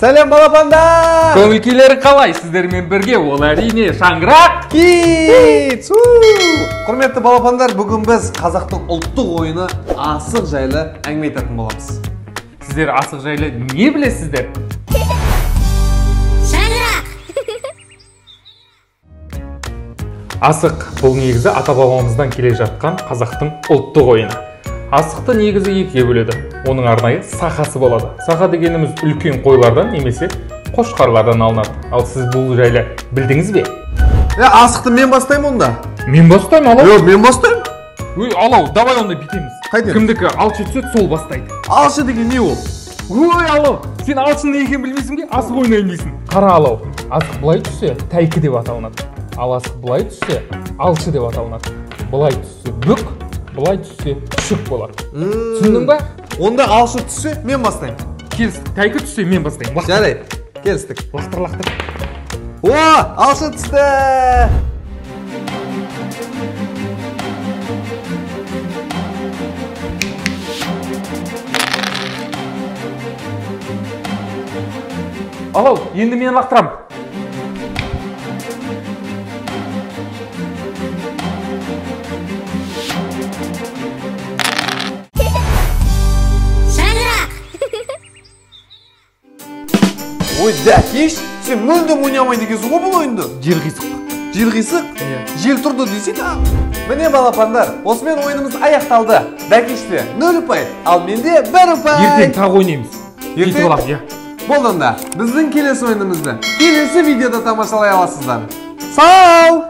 Сәлем балапандар! Көңіл-күйлері қалай? Сіздермен бірге ол әрине Шаңырақ Kids! Құрметті балапандар, бүгін біз қазақтың ұлттық ойыны асық жайлы әңгіме айтатын боламыз. Сіздер асық жайлы не білесіздер? Асық бұл негізі ата-бабамыздан келе жатқан қазақтың ұлттық ойыны. Асықты негізі екіге бөледі. Оның арнайы сақасы болады. Сақа дегеніміз үлкен қойлардан немесе қошқарлардан алынады. Ал сіз бұл жайлы білдіңіз бе? Асықты мен бастаймын онда. Мен бастаймын, алау. Жоқ, мен бастаймын. Ой, алау, давай онда бітеміз. Қайтеміз? Кімдікі алшы түсет, сол бастайды. Алшы деген не ол? Ой, алау, сен алшының не екенін білмейсің бе? Асық ойнайын дейсің. Қара, алау, асық былай түссе, тәйкі деп аталынады. Ал асық былай түссе, алшы деп аталынады. Былай түссе бүк, былай түссе шүк болады. Түсіндің ба? Онда алшы түссе, мен бастаймын. Келістік, тәйкі түссе мен бастаймын. Жарайды, келістік. Лақтыр. О, алшы түсті! Алау, енді мен лақтырам. Ой, дәкеш, сен мүлдем ойнамайды екенсің ғой бұл ойынды. Жел қисық. Жел қисық? Жел тұрды десек, міне балапандар, осымен ойынымыз аяқталды. Дәкеште 0 ұпай, ал менде 1 ұпай. Ертең тағы ойнаймыз. Ертең? Болды онда, біздің келесі ойынымызды келесі видеода тамашалай аласыздар. Сау!